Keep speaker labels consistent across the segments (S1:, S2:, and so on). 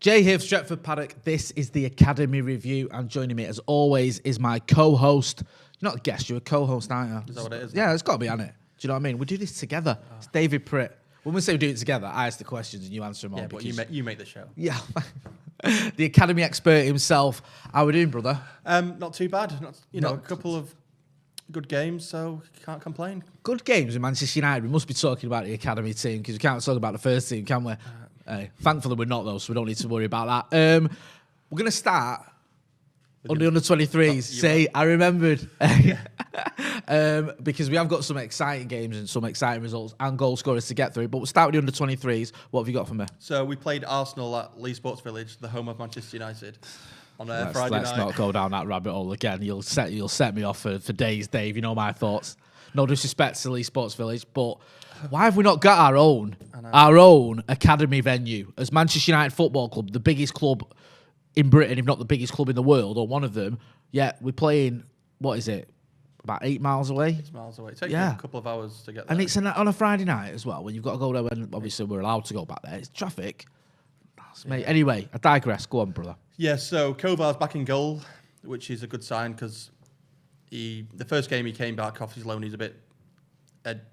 S1: Jay here, Stretford, Paddock. This is the Academy Review, and joining me, as always, is my co-host. You're not a guest, you're a co-host, aren't you?
S2: Is that what it is?
S1: Yeah, it's got to be, hasn't it? Do you know what I mean? We do this together. It's David Pritt. When we say we do it together, I ask the questions and you answer them all.
S2: Yeah, but you make the show.
S1: Yeah. The Academy expert himself. How are we doing, brother?
S2: Not too bad. A couple of good games, so can't complain. Good
S1: games in Manchester United. We must be talking about the Academy team because we can't talk about the first team, can we? Thankfully, we're not, though, so we don't need to worry about that. We're going to start on the under-23s. I remembered. Because we have got some exciting games and some exciting results and goal scorers to get through. But we'll start with the under-23s. What have you got for me?
S2: So we played Arsenal at Leigh Sports Village, the home of Manchester United, on Friday night.
S1: Let's not go down that rabbit hole again. You'll set me off for days, Dave. You know my thoughts. No disrespect to Leigh Sports Village, but why have we not got our own academy venue as Manchester United Football Club, the biggest club in Britain, if not the biggest club in the world, or one of them? Yet we're playing, what is it, about 8 miles away?
S2: 6 miles away. It takes a couple of hours to get there.
S1: And it's on a Friday night as well, when you've got to go there when obviously we're allowed to go back there. It's traffic. Anyway, I digress. Go on, brother.
S2: Yeah, so Kovar's back in goal, which is a good sign because the first game he came back off his loan, he's a bit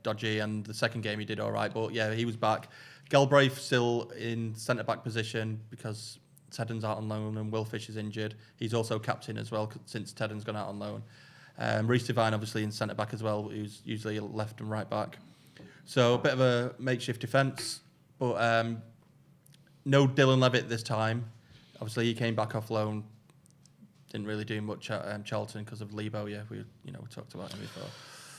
S2: dodgy, and the second game he did all right. But yeah, he was back. Galbraith still in centre-back position because Tedden's out on loan and Will Fish is injured. He's also captain as well since Tedden's gone out on loan. Reece Devine obviously in centre-back as well, who's usually left and right back. So a bit of a makeshift defence, but no Dylan Levitt this time. Obviously he came back off loan. Didn't really do much at Charlton because of Lee Bowyer. We talked about him before.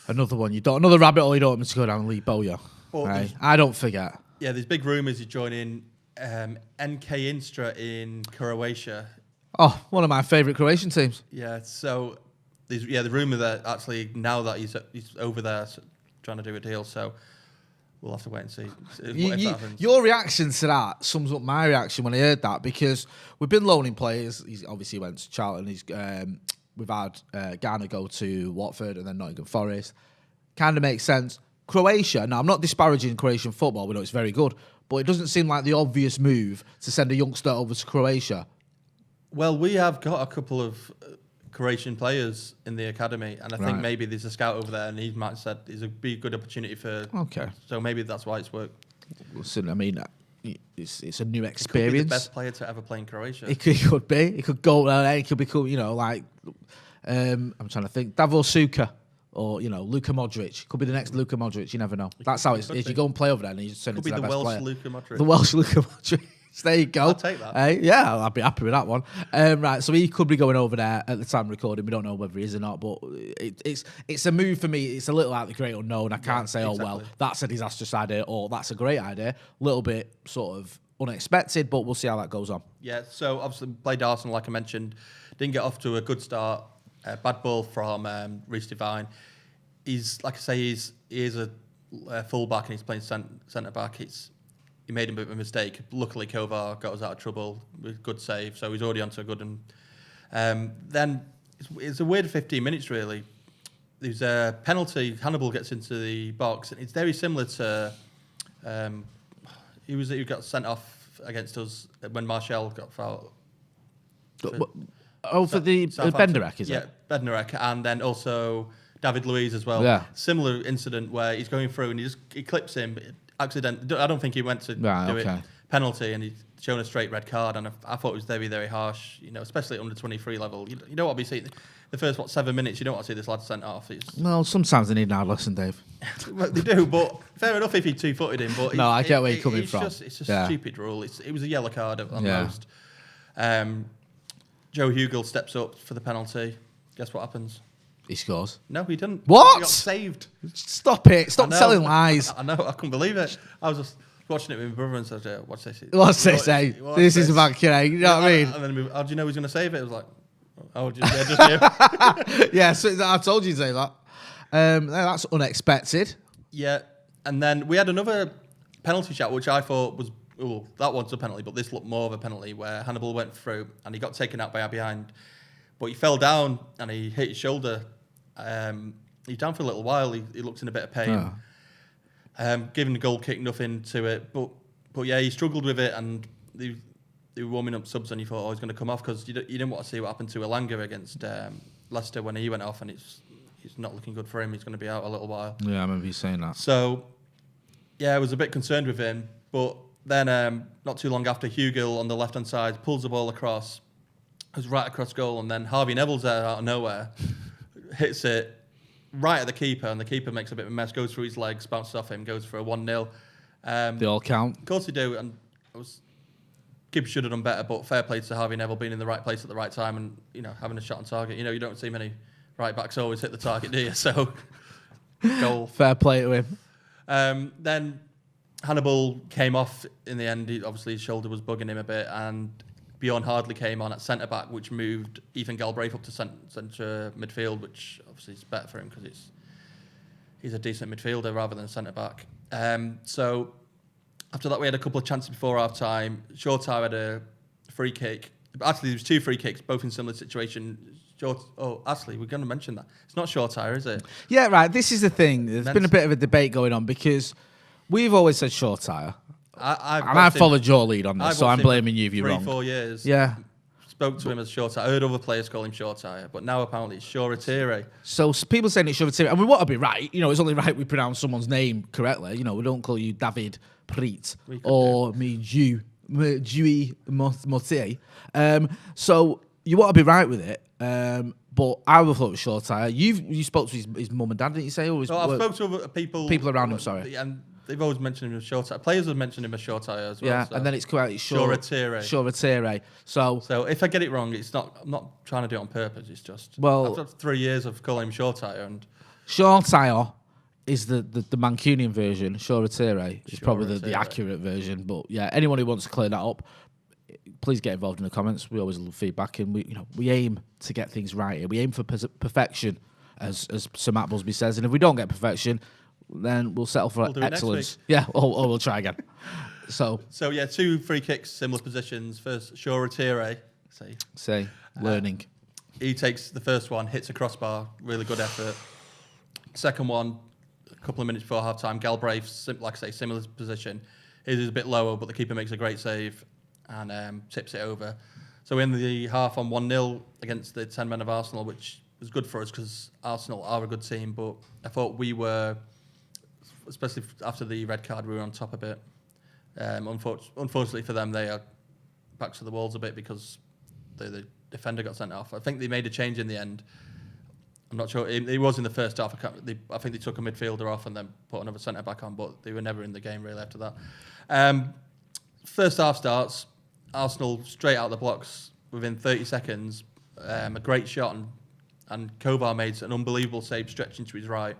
S1: Another rabbit hole you don't want me to go down, Lee Bowyer. Right? I don't forget.
S2: Yeah, there's big rumours he's joining NK Instra in Croatia.
S1: Oh, one of my favourite Croatian teams.
S2: Yeah, so the rumour that actually now that he's over there trying to do a deal, so we'll have to wait and see if that happens.
S1: Your reaction to that sums up my reaction when I heard that, because we've been loaning players. He obviously went to Charlton. We've had Ghana go to Watford and then Nottingham Forest. Kind of makes sense. Croatia, now I'm not disparaging Croatian football, we know it's very good, but it doesn't seem like the obvious move to send a youngster over to Croatia.
S2: Well, we have got a couple of Croatian players in the academy, and I think maybe there's a scout over there, and he might have said it'd be a good opportunity for.
S1: Okay.
S2: So maybe that's why it's worked.
S1: Listen, I mean, it's a new experience.
S2: He could be the best player to ever play in Croatia.
S1: It could be. He could go there. He could become, I'm trying to think, Davor Suker or Luka Modric. Could be the next Luka Modric. You never know. That's how it's. If you go and play over there, and you just turn into the best player.
S2: Luka Modric.
S1: The Welsh Luka Modric. There you go.
S2: I'll take that.
S1: Yeah, I'll be happy with that one. Right, so he could be going over there at the time of recording. We don't know whether he is or not, but it's a move for me. It's a little out of the great unknown. I can't say, exactly. Oh, well, that's a disastrous idea or that's a great idea. A little bit sort of unexpected, but we'll see how that goes on.
S2: Yeah, so obviously played Arsenal, like I mentioned. Didn't get off to a good start. Bad ball from Reece Devine. He's, like I say, he is a full-back and he's playing centre-back. He made a bit of a mistake. Luckily, Kovar got us out of trouble with good save, so he's already onto a good one. Then it's a weird 15 minutes, really. There's a penalty. Hannibal gets into the box, and it's very similar to who got sent off against us when Martial got fouled.
S1: For the Benderek, is it?
S2: Yeah, Benderek, and then also David Luiz as well.
S1: Yeah.
S2: Similar incident where he's going through and he clips him. Accident. I don't think he went to do it. Penalty, and he's shown a straight red card, and I thought it was very, very harsh. Especially at under 23 level. You don't want to be seeing the first 7 minutes. You don't want to see this lad sent off.
S1: Well, sometimes they need an hard lesson, Dave.
S2: Well, they do, but fair enough if he two-footed him. But
S1: no, I get where you're coming from.
S2: It's a stupid rule. It was a yellow card on most. Joe Hugel steps up for the penalty. Guess what happens?
S1: He scores.
S2: No, he didn't.
S1: What?
S2: He got saved.
S1: Stop it. Stop telling lies.
S2: I know. I couldn't believe it. I was just watching it with my brother and said, what's this?
S1: What's this say? This is about Kinney. You know what I mean?
S2: And then, how do you know he's going to save it? It was like, just you.
S1: Yeah, so I told you to say that. That's unexpected.
S2: Yeah. And then we had another penalty shot, which I thought was, that one's a penalty, but this looked more of a penalty, where Hannibal went through and he got taken out by our behind. But he fell down and he hit his shoulder. He's down for a little while. He looked in a bit of pain. Giving the goal kick, nothing to it. But yeah, he struggled with it, and they were warming up subs and you thought, he's going to come off because you didn't want to see what happened to Elanga against Leicester when he went off, and it's not looking good for him. He's going to be out a little while.
S1: Yeah, I remember you saying that.
S2: So, yeah, I was a bit concerned with him. But then not too long after, Hugill on the left-hand side pulls the ball across, goes right across goal, and then Harvey Neville's there out of nowhere, hits it right at the keeper, and the keeper makes a bit of a mess, goes through his legs, bounces off him, goes for a 1-0.
S1: They all count.
S2: Of course they do, and Gibbs should have done better, but fair play to Harvey Neville being in the right place at the right time and, having a shot on target. You don't see many right-backs always hit the target, do you? So, goal.
S1: Fair play to him.
S2: Then Hannibal came off in the end. Obviously, his shoulder was bugging him a bit, and Bjorn Hardley came on at centre-back, which moved Ethan Galbraith up to centre midfield, which obviously is better for him because he's a decent midfielder rather than a centre-back. So after that, we had a couple of chances before half-time. Shortire had a free kick. Actually, there was 2 free kicks, both in similar situation. Actually, we're going to mention that. It's not Shortire, is it?
S1: Yeah, right. This is the thing. There's been a bit of a debate going on because we've always said Shortire. I followed your lead on this, so I'm blaming you if you're wrong.
S2: 3-4 years.
S1: Yeah.
S2: Spoke to him as Shortire. I heard other players call him Shortire, but now apparently it's Shoretire.
S1: So people saying it's Shoretire, and we want to be right. It's only right we pronounce someone's name correctly. We don't call you David Preet or me Dewey Motier. So you want to be right with it. But I would have thought it was Shortire. You spoke to his mum and dad, didn't you say? Or
S2: I've spoke to other people.
S1: People around him, sorry.
S2: And they've always mentioned him as Shortire. Players have mentioned him as Shortire as well.
S1: Yeah,
S2: so.
S1: and then it's correct. It's Shoretire. So
S2: if I get it wrong, it's not. I'm not trying to do it on purpose. It's just. After 3 years of calling him Shortire and.
S1: Shortire is the Mancunian version. Shoretire is probably the accurate version. But yeah, anyone who wants to clear that up, please get involved in the comments. We always love feedback, and we aim to get things right here. We aim for perfection, as Sir Matt Busby says, and if we don't get perfection, then we'll settle for excellence. Yeah, or we'll try again. So
S2: yeah, 2 free kicks, similar positions. First, Shoretire.
S1: Learning.
S2: He takes the first one, hits a crossbar, really good effort. Second one, a couple of minutes before half time, Galbraith, like I say, similar position. His is a bit lower, but the keeper makes a great save and tips it over. So we end the half on 1-0 against the 10 men of Arsenal, which was good for us because Arsenal are a good team, but I thought we were, especially after the red card, we were on top a bit. Unfortunately for them, they are back to the walls a bit because the defender got sent off. I think they made a change in the end. I'm not sure. It was in the first half. I think they took a midfielder off and then put another centre back on, but they were never in the game really after that. First half starts. Arsenal straight out the blocks within 30 seconds. A great shot, and Kovar made an unbelievable save stretching to his right.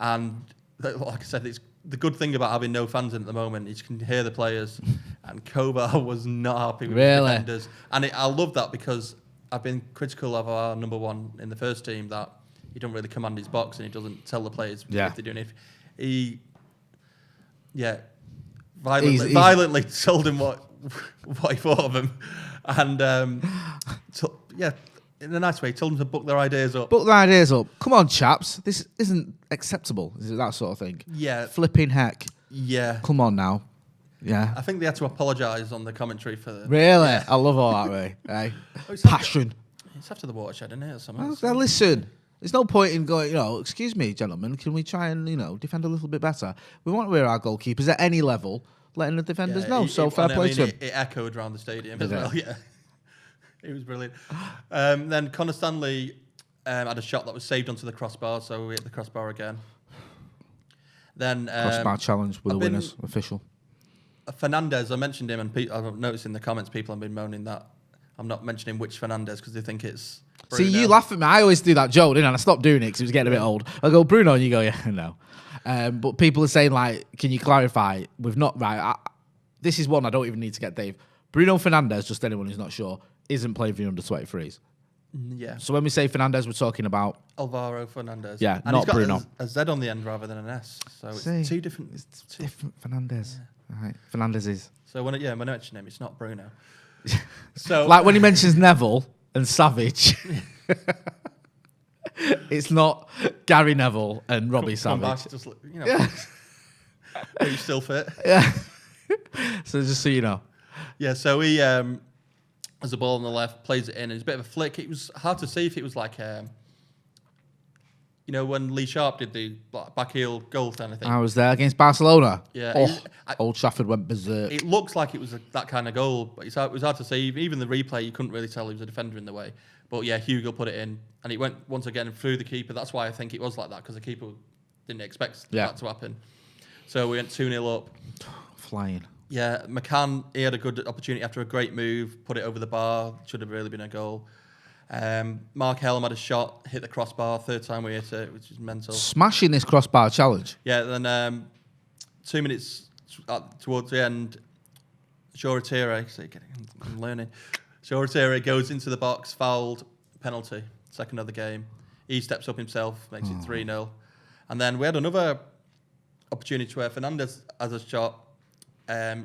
S2: And like I said, it's the good thing about having no fans in at the moment is you can hear the players. And Kovar was not happy with the defenders. And I love that because I've been critical of our number one in the first team that he don't really command his box and he doesn't tell the players if they're doing it. He violently told him what he thought of him, and in a nice way, told them to book their ideas up.
S1: Come on, chaps. This isn't acceptable. Is it that sort of thing?
S2: Yeah.
S1: Flipping heck.
S2: Yeah.
S1: Come on now. Yeah.
S2: I think they had to apologise on the commentary for the...
S1: Really? Yeah. I love all that, way. Hey. Passion.
S2: It's after the watershed, isn't it? Or something.
S1: Well, listen. There's no point in going, excuse me, gentlemen, can we try and, defend a little bit better? We want to wear our goalkeepers at any level, letting the defenders know. Fair play to him.
S2: It echoed around the stadium as well, yeah. It was brilliant. Then Connor Stanley had a shot that was saved onto the crossbar, so we hit the crossbar again. Then
S1: crossbar challenge with the winners, official.
S2: Fernandez, I mentioned him, and I've noticed in the comments people have been moaning that I'm not mentioning which Fernandez because they think it's Bruno.
S1: See, you laugh at me. I always do that joke, didn't I? I stopped doing it because it was getting a bit old. I go, Bruno, and you go, yeah, no. But people are saying, can you clarify? We've not, this is one I don't even need to get Dave. Bruno Fernandez, just anyone who's not sure, isn't playing for the under-23s.
S2: Yeah.
S1: So when we say Fernandez, we're talking about...
S2: Alvaro Fernandez.
S1: Yeah,
S2: and
S1: not
S2: he's got
S1: Bruno.
S2: A Z on the end rather than an S. So it's two different...
S1: It's different Fernandez. Yeah. All right, Fernandez is.
S2: So when I mention him, it's not Bruno. So
S1: like when he mentions Neville and Savage, it's not Gary Neville and Robbie Savage.
S2: Back, just, are you still fit?
S1: Yeah. So just so you know.
S2: Yeah, so he has the ball on the left, plays it in, and it's a bit of a flick. It was hard to see if it was like, when Lee Sharp did the back heel goal kind of thing.
S1: I was there against Barcelona.
S2: Yeah.
S1: Old Trafford went berserk.
S2: It looks like it was that kind of goal, but it was hard to see. Even the replay, you couldn't really tell he was a defender in the way. But yeah, Hugo put it in, and it went once again through the keeper. That's why I think it was like that, because the keeper didn't expect that to happen. So we went 2-0 up.
S1: Flying.
S2: Yeah, McCann, he had a good opportunity after a great move, put it over the bar. Should have really been a goal. Mark Helm had a shot, hit the crossbar, third time we hit it, which is mental.
S1: Smashing this crossbar challenge.
S2: Yeah, then 2 minutes towards the end, Shoretire, I'm learning. Shoretire goes into the box, fouled, penalty, second of the game. He steps up himself, makes it 3-0. And then we had another opportunity where Fernandez has a shot,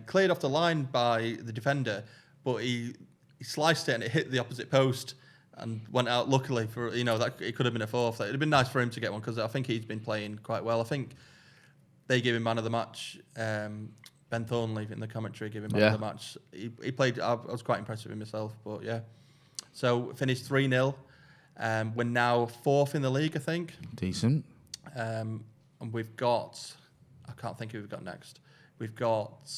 S2: cleared off the line by the defender, but he sliced it and it hit the opposite post and went out. Luckily for that, it could have been a fourth. It'd have been nice for him to get one, because I think he's been playing quite well. I think they gave him man of the match. Ben Thornley in the commentary gave him man of the match. He played. I was quite impressed with him myself, but yeah. So finished 3-0. We're now fourth in the league, I think.
S1: Decent.
S2: And we've got, I can't think who we've got next. We've got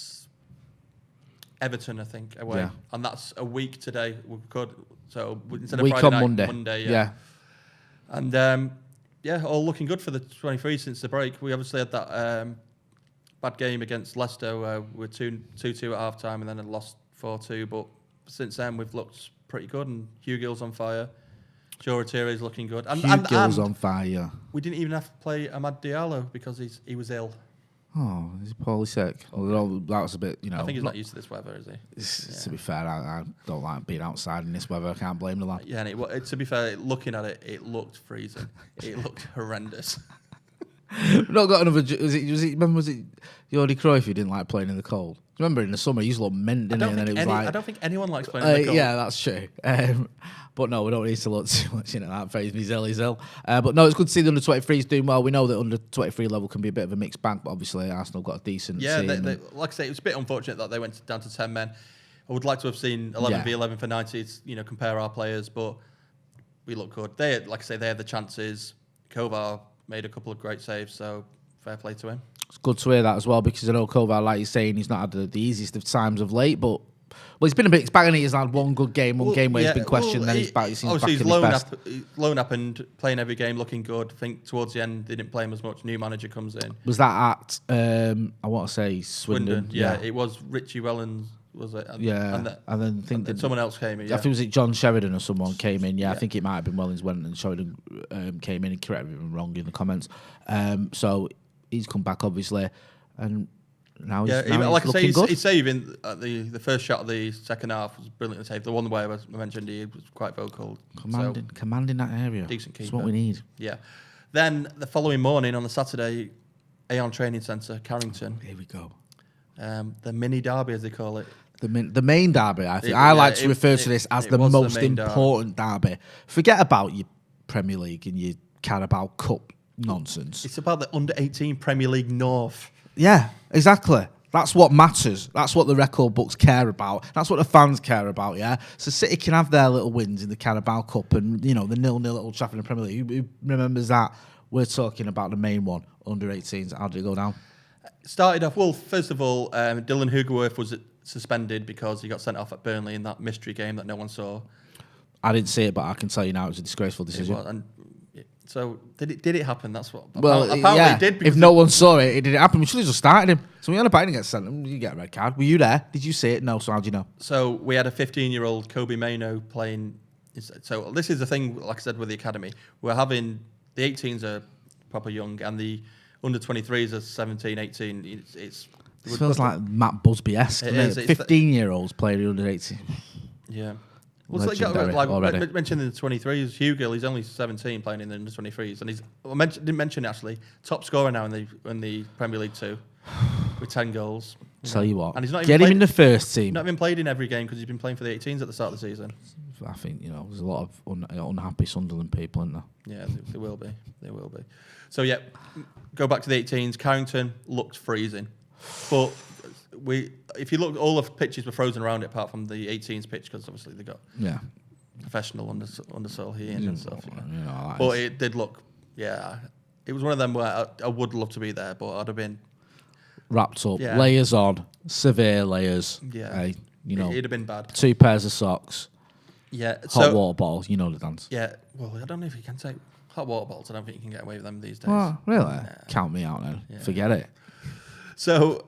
S2: Everton, I think, away.
S1: Yeah.
S2: And that's a week today. We could, so instead
S1: of Friday night,
S2: Monday.
S1: Yeah.
S2: And all looking good for the 23 since the break. We obviously had that bad game against Leicester where we're 2-2 at half time and then had lost 4-2. But since then, we've looked pretty good, and Hugh Gill's on fire. Joe Retire is looking good.
S1: Hugh Gill's on fire.
S2: We didn't even have to play Amad Diallo because he was ill.
S1: Oh, is he poorly sick? Although that was a bit,
S2: I think he's not used to this weather, is he?
S1: To be fair, I don't like being outside in this weather. I can't blame the lad.
S2: Yeah, and to be fair, looking at it, it looked freezing. It looked horrendous.
S1: Not got another. Was it Jordi Cruyff who didn't like playing in the cold? Remember in the summer he used to look mint, didn't he? And then it was
S2: I don't think anyone likes playing in the cold.
S1: Yeah, that's true. But no, we don't need to look too much into that phrase. He's ill. But no, it's good to see the under 23s doing well. We know that under 23 level can be a bit of a mixed bag, but obviously Arsenal got a decent.
S2: Yeah, like I say, it was a bit unfortunate that they went down to 10 men. I would like to have seen 11v11 for 90s. Compare our players, but we look good. They had the chances. Kovar made a couple of great saves, so fair play to him.
S1: It's good to hear that as well, because I know Kovar, like you're saying, he's not had the easiest of times of late, but he's been a bit back, and he's had one good game, game where he's been questioned, then he's back. He seems back in his best.
S2: Loan up and playing every game, looking good. I think towards the end they didn't play him as much. New manager comes in.
S1: Was that at I want to say Swindon?
S2: Yeah, it was Richie Wellens. Was it?
S1: And then
S2: someone else came in.
S1: I think it was John Sheridan or someone came in. Yeah, I think it might have been Wellens went and Sheridan came in and corrected me wrong in the comments. So he's come back obviously, and now he's looking good.
S2: His save in the first shot of the second half was brilliant save. The one where I mentioned he was quite vocal,
S1: commanding that area.
S2: Decent keeper.
S1: That's what we need.
S2: Yeah. Then the following morning on the Saturday, Aon Training Centre, Carrington.
S1: Here we go.
S2: The mini derby, as they call it.
S1: The main derby, I think. I like to refer to this as the most important derby. Forget about your Premier League and your Carabao Cup nonsense.
S2: It's about the under-18 Premier League North.
S1: Yeah, exactly. That's what matters. That's what the record books care about. That's what the fans care about, yeah? So City can have their little wins in the Carabao Cup and, the 0-0 at Old Trafford in the Premier League. Who remembers that? We're talking about the main one, under-18s. How did it go down?
S2: Started off, well, first of all, Dylan Hugerworth was suspended because he got sent off at Burnley in that mystery game that no one saw.
S1: I didn't see it, but I can tell you now it was a disgraceful decision.
S2: So did it happen? That's what.
S1: Well, apparently it did. If no one saw it, it didn't happen. We should have just started him. So we had a bite and get sent. You get a red card. Were you there? Did you see it? No. So how do you know?
S2: So we had a 15-year-old Kobe Maino playing. So this is the thing, like I said, with the academy, we're having the 18s are proper young and the under 23s are 17, 18. It
S1: feels like Matt Busby-esque. 15-year-olds playing under 18.
S2: Yeah. Well, like mentioning the 23s, Hugo, he's only 17 playing in the under 23s, and didn't mention actually top scorer now in the Premier League 2 with 10 goals.
S1: Tell you what,
S2: and he's not
S1: get him in the first team.
S2: Not even played in every game because he's been playing for the 18s at the start of the season.
S1: I think there's a lot of unhappy Sunderland people, isn't there?
S2: Yeah, there will be. So yeah, go back to the 18s. Carrington looked freezing. But if you look, all the pitches were frozen around it apart from the 18s pitch because obviously they got professional undersoil heating and stuff. But it did look, it was one of them where I would love to be there, but I'd have been
S1: wrapped up, layers on, severe layers.
S2: Yeah,
S1: hey,
S2: it'd have been bad.
S1: 2 pairs of socks.
S2: Yeah,
S1: hot water balls. You know the dance.
S2: Yeah, well, I don't know if you can take hot water balls. I don't think you can get away with them these days.
S1: Oh, really? Count me out then. Yeah. Forget it.
S2: So,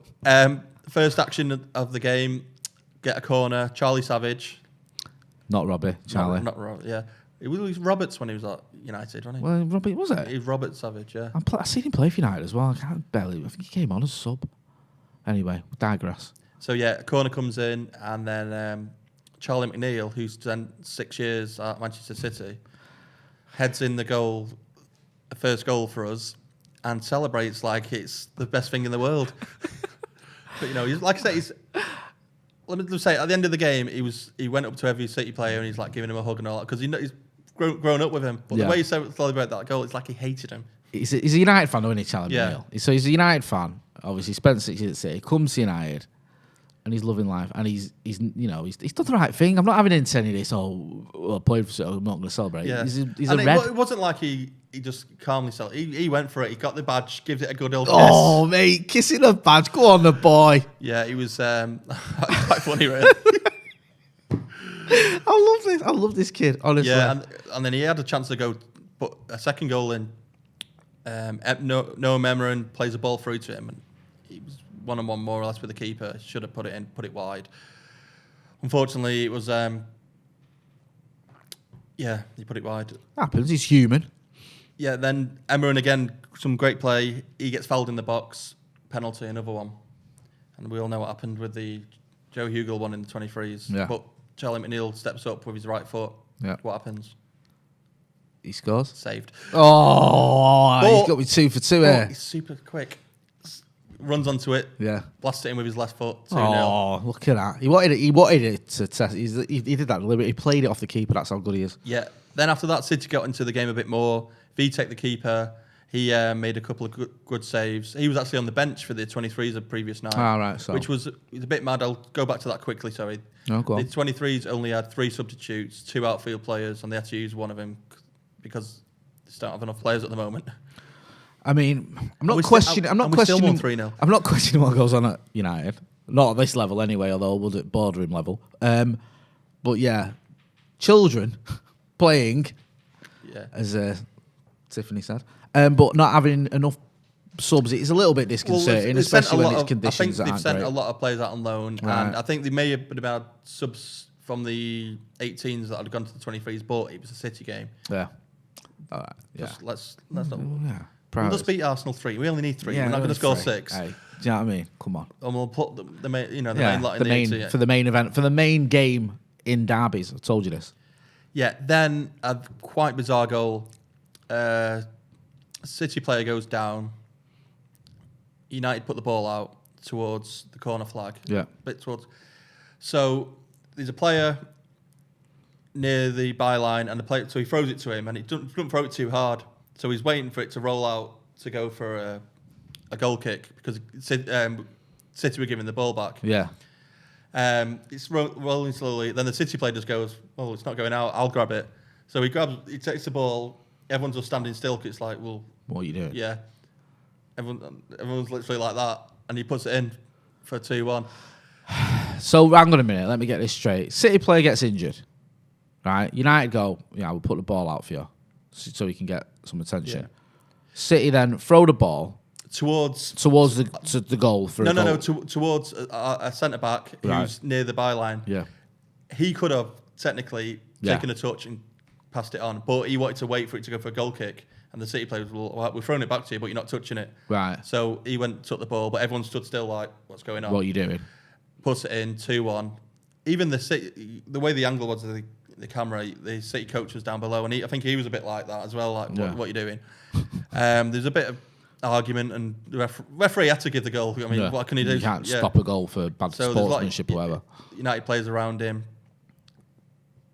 S2: first action of the game, get a corner. Charlie Savage.
S1: Not Robbie, Charlie.
S2: Not Robbie, yeah. It was Roberts when he was at United, wasn't he?
S1: Well, Robbie, was it?
S2: He was Robert Savage, yeah.
S1: I've seen him play for United as well. I think he came on as a sub. Anyway, digress.
S2: So, a corner comes in, and then Charlie McNeil, who's spent 6 years at Manchester City, heads in the first goal for us, and celebrates like it's the best thing in the world. But like I say, let me just say, at the end of the game, he went up to every City player and he's like giving him a hug and all that because he's grown up with him. But the way he celebrated that goal, it's like he hated him.
S1: He's a United fan, isn't he, Charlie McNeil? So he's a United fan. Obviously, spent 6 years at City, comes to United. And he's loving life, and he's done the right thing. I'm not having into any of this. I played for City, I'm not going to celebrate.
S2: Yeah.
S1: He's
S2: it wasn't like he just calmly celebrated. He went for it. He got the badge, gives it a good old kiss.
S1: Oh, mate, kissing the badge. Go on, the boy.
S2: Yeah, he was quite funny, really.
S1: I love this kid, honestly.
S2: Yeah, and then he had a chance to go put a second goal in. Noah Memorand plays a ball through to him, and he was one-on-one more or less with the keeper. Should have put it wide. Unfortunately, it was he put it wide.
S1: Happens, he's human.
S2: Yeah, then Emmerich again, some great play. He gets fouled in the box, penalty, another one. And we all know what happened with the Joe Hugel one in the 23s.
S1: Yeah.
S2: But Charlie McNeil steps up with his right foot.
S1: Yeah.
S2: What happens?
S1: He scores.
S2: Saved.
S1: Oh, he's got me 2 for 2 here.
S2: He's super quick. Runs onto it.
S1: Yeah.
S2: Blasts it in with his left foot. 2-0.
S1: Oh, look at that. He wanted it to test. He did that deliberately. He played it off the keeper. That's how good he is.
S2: Yeah. Then after that, City got into the game a bit more. Vitek, the keeper, he made a couple of good saves. He was actually on the bench for the 23s of previous night.
S1: Ah, right. So.
S2: Which was a bit mad. I'll go back to that quickly, sorry.
S1: No, go on.
S2: The 23s only had 3 substitutes, 2 outfield players, and they had to use one of them because they don't have enough players at the moment.
S1: I mean, I'm not questioning. I'm not questioning what goes on at United. Not at this level, anyway. Although we'll do it boardroom level. But yeah, children playing, as Tiffany said, but not having enough subs. It's a little bit disconcerting, especially when it's conditions that aren't great.
S2: I think they've sent a lot of players out on loan, and I think they may have been about subs from the 18s that had gone to the 23s, but it was a City game.
S1: Yeah. All right.
S2: Just let's not.
S1: Yeah.
S2: We'll just beat Arsenal 3. We only need 3. We're not going to score 6.
S1: Hey, do you know what I mean? Come on.
S2: And we'll put the main lot in the
S1: for the main event, for the main game in derbies. I told you this.
S2: Yeah. Then a quite bizarre goal. City player goes down. United put the ball out towards the corner flag.
S1: Yeah.
S2: Bit towards. So there's a player near the byline, and so he throws it to him, and he doesn't throw it too hard. So he's waiting for it to roll out to go for a goal kick because City were giving the ball back.
S1: Yeah.
S2: It's rolling slowly. Then the City player just goes, "Oh, it's not going out. I'll grab it." So he takes the ball. Everyone's just standing still because it's like, well,
S1: what are you doing?
S2: Yeah. Everyone's literally like that, and he puts it in for 2-1.
S1: So hang on a minute. Let me get this straight. City player gets injured, right? United go, we'll put the ball out for you, so we can get some attention.
S2: Yeah.
S1: City then throw the ball
S2: towards
S1: the goal for a goal.
S2: Towards a centre back who's near the byline.
S1: Yeah,
S2: he could have technically taken a touch and passed it on, but he wanted to wait for it to go for a goal kick. And the City players were like, "We're throwing it back to you, but you're not touching it."
S1: Right.
S2: So he went and took the ball, but everyone stood still, like, "What's going on?"
S1: What are you doing?
S2: Puts it in 2-1. Even the way the angle was of the camera, the City coach was down below, and I think he was a bit like that as well. Like, what are you doing? There's a bit of argument, and the referee had to give the goal. I mean, what can he do?
S1: You can't stop a goal for bad sportsmanship or whatever.
S2: United players around him,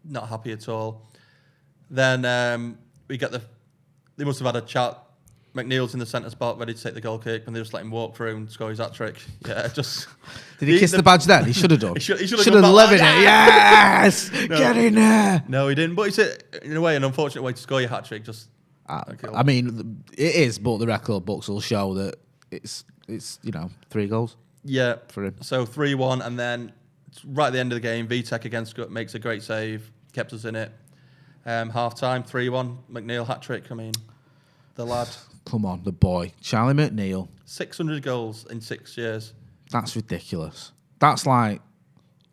S2: not happy at all. Then we get they must have had a chat. McNeil's in the centre spot, ready to take the goal kick, and they just let him walk through and score his hat-trick. Yeah, just...
S1: Did he kiss the badge then? He should have done.
S2: He should have
S1: lived it. Yes!
S2: No.
S1: Get in there!
S2: No, he didn't. But it's, in a way, an unfortunate way to score your hat-trick. Just...
S1: I mean, it is, but the record books will show that it's 3 goals.
S2: Yeah.
S1: For him.
S2: So 3-1, and then right at the end of the game, Vitek makes a great save, kept us in it. Half-time, 3-1, McNeil hat-trick. I mean, the lad...
S1: Come on, the boy. Charlie McNeil.
S2: 600 goals in 6 years.
S1: That's ridiculous. That's like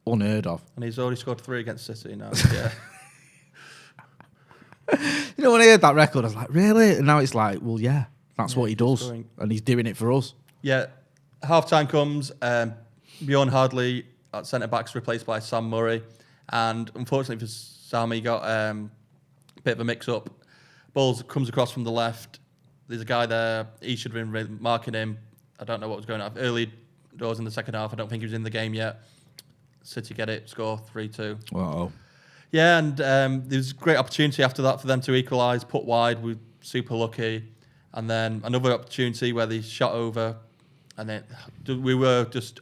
S1: unheard of.
S2: And he's already scored 3 against City now. Yeah.
S1: You know, when I heard that record, I was like, really? And now it's like, well, yeah, that's what he does.
S2: Scoring.
S1: And he's doing it for us.
S2: Yeah. Half-time comes. Bjorn Hardley at centre-back's replaced by Sam Murray. And unfortunately for Sam, he got a bit of a mix-up. Ball comes across from the left. There's a guy there. He should have been marking him. I don't know what was going on. Early doors in the second half. I don't think he was in the game yet. City get it, score 3-2.
S1: Uh-oh.
S2: Yeah, and there was a great opportunity after that for them to equalise, put wide. We were super lucky. And then another opportunity where they shot over. And then we were just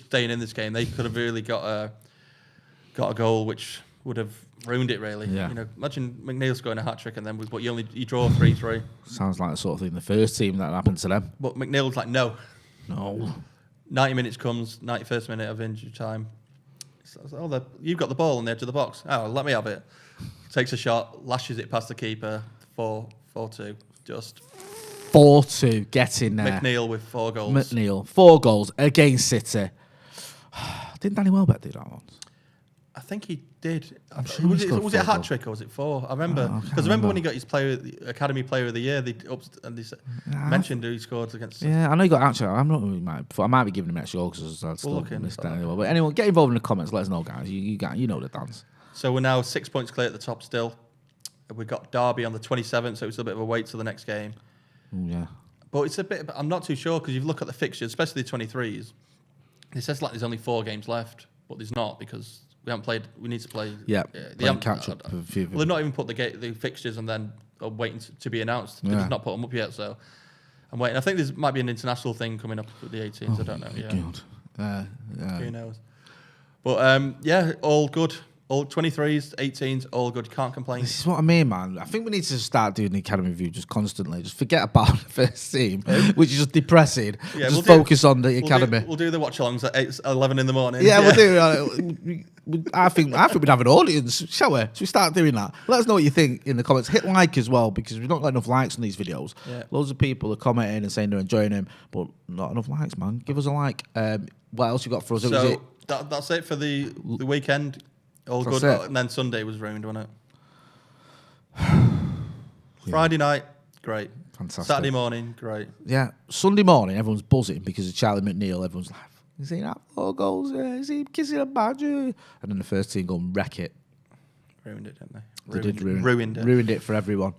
S2: staying in this game. They could have really got a goal, which would have ruined it, really.
S1: Yeah.
S2: You know, imagine McNeil scoring a hat-trick and then you draw 3-3.
S1: Sounds like the sort of thing the first team that happened to them.
S2: But McNeil was like, no. 90 minutes comes, 91st minute of injury time. You've got the ball on the edge of the box. Oh, let me have it. Takes a shot, lashes it past the keeper. 4-2. Just
S1: 4-2, get in there.
S2: McNeil with 4 goals.
S1: McNeil, 4 goals against City. Didn't Danny Welbeck do that once?
S2: I think he did.
S1: I'm sure
S2: was
S1: he
S2: it
S1: scored
S2: a
S1: 4
S2: hat trick or was it 4? I remember because when he got his Academy Player of the Year, they mentioned who he scored against.
S1: Yeah, I know he got actually. I might be giving him extra goals because I still missed that anyway. But anyway, get involved in the comments. Let us know, guys. You know the dance.
S2: So we're now 6 points clear at the top still. We've got Derby on the 27th, so it's a bit of a wait till the next game.
S1: Yeah.
S2: But it's a bit. I'm not too sure because you look at the fixtures, especially the 23s. It says like there's only 4 games left, but there's not because we haven't played. We need to play.
S1: Yeah, catch up.
S2: Well, they've not even put the fixtures and then are waiting to be announced. They've just not put them up yet, so I'm waiting. I think there might be an international thing coming up with the 18s. I don't know. Yeah. Who knows? But all good. All 23s, 18s, all good. Can't complain.
S1: This is what I mean, man. I think we need to start doing the academy review just constantly. Just forget about the first team, which is just depressing. Yeah, just focus on the academy.
S2: We'll do the watch-alongs at 11 in the morning.
S1: Yeah, we'll do. I think we'd have an audience, shall we? Should we start doing that? Let us know what you think in the comments. Hit like as well because we've not got enough likes on these videos. Yeah. Loads of people are commenting and saying they're enjoying them, but not enough likes, man. Give us a like. What else you got for us?
S2: So that's it for the weekend. All good. And then Sunday was ruined, wasn't it? Friday night, great.
S1: Fantastic.
S2: Saturday morning, great.
S1: Yeah. Sunday morning, everyone's buzzing because of Charlie McNeil. Everyone's like, is he at 4 goals? Is he kissing a badge? And then the first team go and wreck it.
S2: Ruined it, didn't they?
S1: They did
S2: ruined it.
S1: Ruined it for everyone.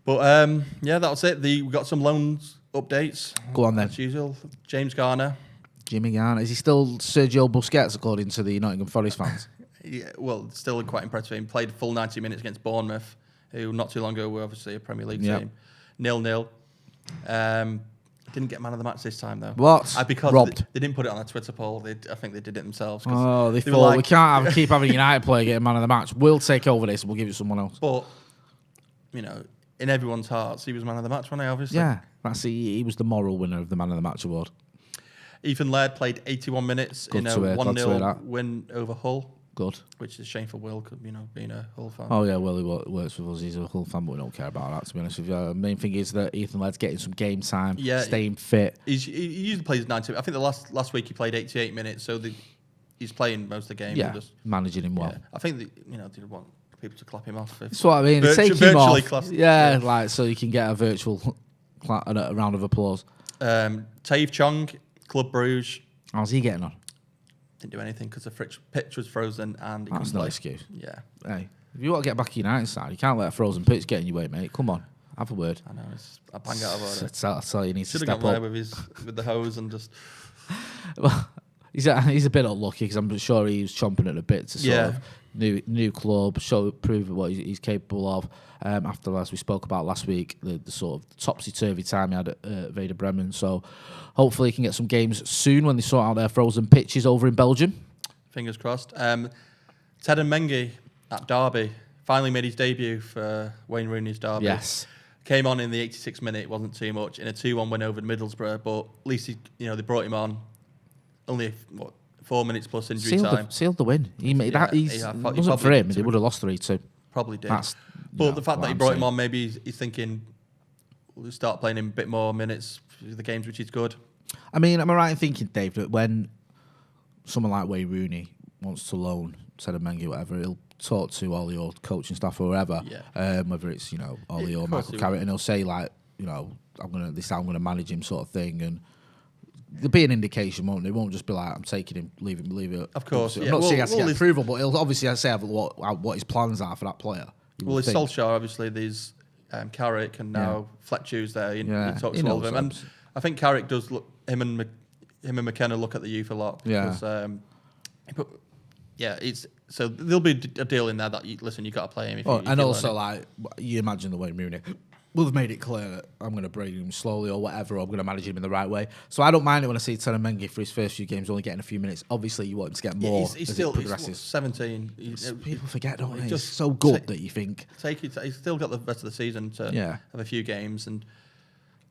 S2: But that was it. We got some loans updates.
S1: Go on then.
S2: As usual. James Garner.
S1: Jimmy Garner. Is he still Sergio Busquets according to the Nottingham Forest fans?
S2: Yeah, well, still quite impressive. He played full 90 minutes against Bournemouth, who not too long ago were obviously a Premier League team. 0-0. Didn't get man of the match this time though.
S1: What?
S2: Because
S1: robbed.
S2: They didn't put it on a Twitter poll. I think they did it themselves.
S1: Oh, they thought we can't keep having United player getting man of the match. We'll take over this and we'll give it to someone else.
S2: But in everyone's hearts, he was man of the match, wasn't he? Obviously.
S1: Yeah, he was the moral winner of the man of the match award.
S2: Ethan Laird played 81 minutes in a 1-0 win over Hull.
S1: Good.
S2: Which is a shame for Will, being a Hull fan.
S1: Oh, yeah, Will, he works with us. He's a Hull fan, but we don't care about that, to be honest with you. The main thing is that Ethan Laird's getting some game time, staying fit.
S2: He usually plays 90. I think the last week he played 88 minutes, so he's playing most of the game.
S1: Yeah, managing him well.
S2: Yeah. I think they want people to clap him off.
S1: That's what I mean. Take him off. Yeah, so you can get a virtual a round of applause.
S2: Taïf Chong, Club Bruges.
S1: How's he getting on?
S2: Didn't do anything because the pitch was frozen and he
S1: that's no excuse.
S2: Yeah.
S1: Hey, if you want to get back United side, you can't let a frozen pitch get in your way, mate. Come on, have a word.
S2: I know I bang out about it.
S1: That's all you need to step up.
S2: Should have gone there with the hose and just.
S1: Well, he's a bit unlucky because I'm sure he was chomping at the bit to sort of new club, prove what he's capable of. After, as we spoke about last week, the sort of topsy-turvy time he had at Werder Bremen. So hopefully he can get some games soon when they sort out their frozen pitches over in Belgium.
S2: Fingers crossed. Teden Mengi at Derby finally made his debut for Wayne Rooney's Derby.
S1: Yes.
S2: Came on in the 86th minute, it wasn't too much, in a 2-1 win over Middlesbrough, but at least they brought him on only 4 minutes plus injury time.
S1: Sealed the win. Wasn't for him, they would have lost 3-2.
S2: Probably did. But the fact that he brought him on, maybe he's thinking we'll start playing him a bit more minutes for the games, which is good.
S1: I mean, am I right in thinking, Dave, that when someone like Wayne Rooney wants to loan Teden Mengi, whatever, he'll talk to Ollie or coaching staff or whoever, whether it's Ollie or Michael Carrick, and he'll say like, I'm gonna manage him, sort of thing, and there'll be an indication, won't it? It won't just be like I'm taking him, leave it.
S2: Of course,
S1: I'm not saying he has to get approval, but he'll obviously say what his plans are for that player.
S2: Well, it's Solskjaer, obviously. There's Carrick and now Fletcher's there. He talks to all of them, and I think Carrick does look. Him and McKenna look at the youth a lot.
S1: Yeah.
S2: Because, so there'll be a deal in there that you got to play him.
S1: Like you imagine the way Rooney will have made it clear that I'm going to bring him slowly or whatever, or I'm going to manage him in the right way. So I don't mind it when I see Teden Mengi for his first few games only getting a few minutes. Obviously, you want him to get more
S2: he's
S1: as
S2: still,
S1: it progresses.
S2: He's 17.
S1: People forget, don't they? It's so good that you think.
S2: He's still got the rest of the season to have a few games. And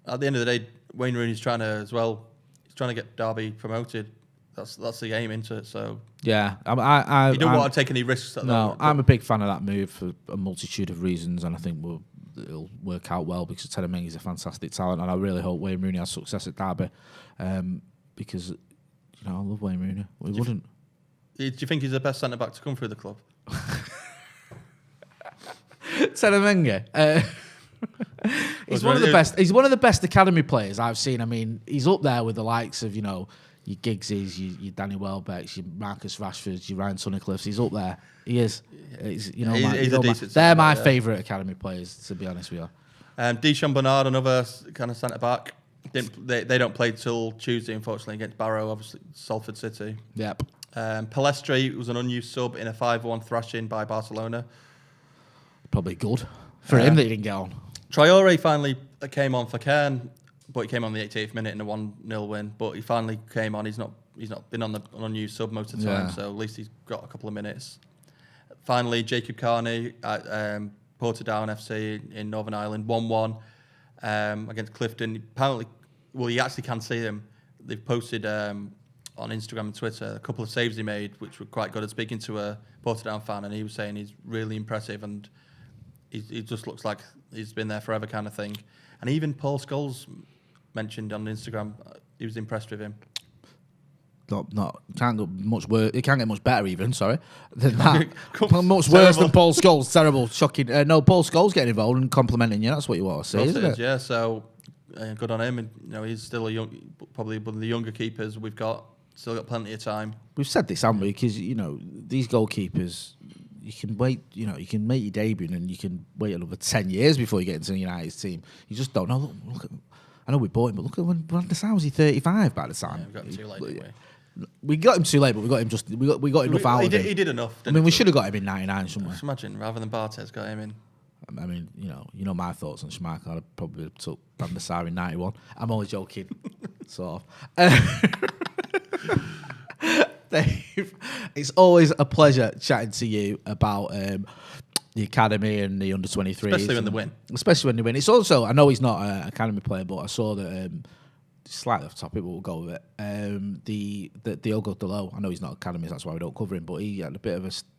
S2: at the end of the day, Wayne Rooney's trying to get Derby promoted. That's the aim into it. So
S1: yeah,
S2: you don't want to take any risks.
S1: I'm a big fan of that move for a multitude of reasons, and I think it'll work out well because Teden Mengi is a fantastic talent, and I really hope Wayne Rooney has success at Derby because I love Wayne Rooney. Do
S2: you think he's the best centre back to come through the club?
S1: Teden Mengi. He's one of the best. He's one of the best academy players I've seen. I mean, he's up there with the likes of your Giggses, your Danny Welbecks, your Marcus Rashfords, your Ryan Tunnicliffes. He's up there. He is. They're my favourite academy players, to be honest with you.
S2: Deschamps Bernard, another kind of centre back. They don't play till Tuesday, unfortunately, against Barrow, obviously Salford City.
S1: Yep.
S2: Pellistri was an unused sub in a 5-1 thrashing by Barcelona.
S1: Probably good for him that he didn't get on.
S2: Traore finally came on for Cairn, but he came on the 88th minute in a 1-0 win. But he finally came on. He's not been on the unused sub most of the time, so at least he's got a couple of minutes. Finally, Jacob Carney at Portadown FC in Northern Ireland, 1-1 against Clifton. Apparently, you actually can see him. They've posted on Instagram and Twitter a couple of saves he made, which were quite good. At speaking to a Portadown fan, and he was saying he's really impressive and he just looks like he's been there forever kind of thing. And even Paul Scholes mentioned on Instagram he was impressed with him.
S1: Can't get much worse. It can't get much better even. Sorry, than that. Much worse than Paul Scholes. Terrible, shocking. No, Paul Scholes getting involved and complimenting you. That's what you want to see, isn't it?
S2: Yeah. So good on him. And he's still probably one of the younger keepers we've got. Still got plenty of time.
S1: We've said this, haven't we? Because these goalkeepers, you can wait. You can make your debut and you can wait another 10 years before you get into the United team. You just don't know. Look at, I know we bought him, but look at when Van der Sar was he 35 by the time.
S2: Yeah, we got him too late, didn't we?
S1: We got him too late, but we got enough out of him.
S2: He did enough.
S1: We should have got him in '99 somewhere.
S2: Just imagine, rather than Bartes, got him in.
S1: I mean, my thoughts on Schmeichel. I'd probably have took Van der Sar in '91. I'm only joking, sort of. Dave, it's always a pleasure chatting to you about the academy and the under-23s.
S2: Especially when they win.
S1: Especially when they win. It's also, I know he's not an academy player, but I saw that, slightly off topic, but we'll go with it. The Diogo Dalot, I know he's not academy, that's why we don't cover him, but he had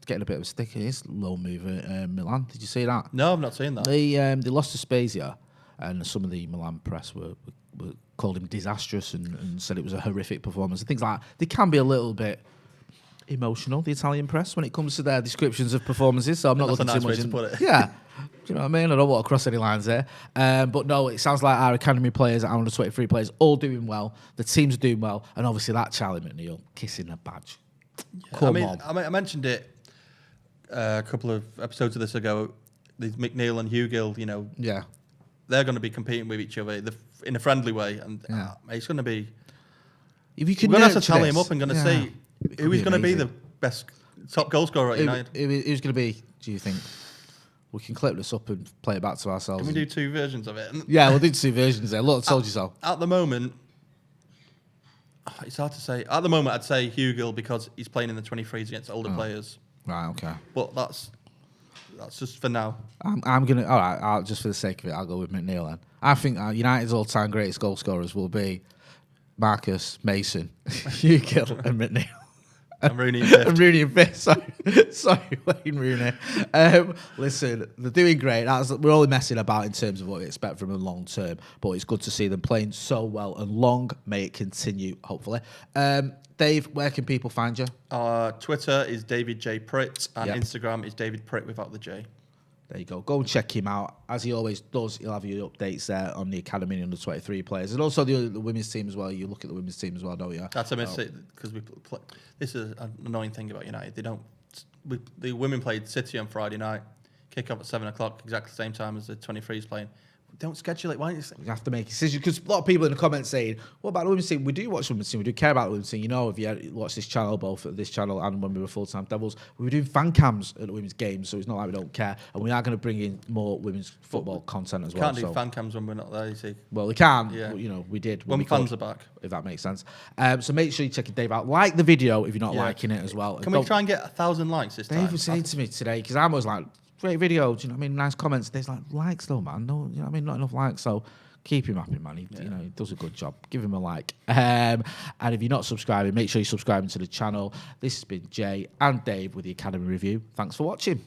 S1: getting a bit of a stick in his loan move at Milan. Did you see that?
S2: No, I've not seen that.
S1: They lost to Spezia, and some of the Milan press were called him disastrous and said it was a horrific performance and things like that. They can be a little bit emotional, the Italian press, when it comes to their descriptions of performances. So I'm not looking too much
S2: to put it.
S1: Yeah. Do you know what I mean? I don't want to cross any lines there. But no, it sounds like our academy players, our under-23 players, all doing well. The team's doing well. And obviously that Charlie McNeil kissing a badge.
S2: Yeah,
S1: Come on.
S2: I mentioned it a couple of episodes of this ago. The McNeil and Hugill,
S1: yeah,
S2: they're going to be competing with each other in a friendly way. And it's going to be...
S1: If you can
S2: we're going to have to tally him up and going to see who is going to be the best top goal scorer at United.
S1: Who's going to be, do you think? We can clip this up and play it back to ourselves.
S2: Can we do 2 versions of it?
S1: Yeah, we'll do 2 versions there. Look, I told you so.
S2: At the moment, it's hard to say. At the moment, I'd say Hugill because he's playing in the 23s against older players.
S1: Right, okay.
S2: But that's just for now.
S1: I'm going to, all right, just for the sake of it, I'll go with McNeil then. I think United's all-time greatest goal scorers will be Marcus, Mason, Hugill and McNeil.
S2: And Rooney in fifth.
S1: And Rooney in fifth. Sorry, Wayne Rooney. Listen, they're doing great. We're only messing about in terms of what we expect from them long term, but it's good to see them playing so well, and long may it continue, hopefully. Dave, where can people find you?
S2: Twitter is David J. Pritt, and Instagram is David Pritt without the J.
S1: There you go. Go and check him out. As he always does, he'll have your updates there on the academy and under 23 players, and also the women's team as well. You look at the women's team as well, don't you?
S2: That's a mistake because we play. This is an annoying thing about United. They don't. The women played City on Friday night. Kick off at 7 o'clock, exactly the same time as the 23s playing. Don't schedule it. Why don't you
S1: have to make a decision? Because a lot of people in the comments saying, "What about the women's team?" We do watch the women's team. We do care about the women's team. You know, if you watch this channel, both at this channel and when we were full-time Devils, we were doing fan cams at the women's games, so it's not like we don't care. And we are going to bring in more women's football content as well.
S2: Can't do fan cams when we're not there, you see.
S1: Well, we can. Yeah. You know, we did.
S2: When fans are back.
S1: If that makes sense. So make sure you check Dave out. Like the video if you're not liking it as well.
S2: Can we try and get 1,000 likes this time?
S1: Dave was saying to me today, because I was like, great video, do you know what I mean? Nice comments. There's like, likes though, man. No, you know what I mean? Not enough likes. So keep him happy, man. He does a good job. Give him a like. And if you're not subscribing, make sure you're subscribing to the channel. This has been Jay and Dave with the Academy Review. Thanks for watching.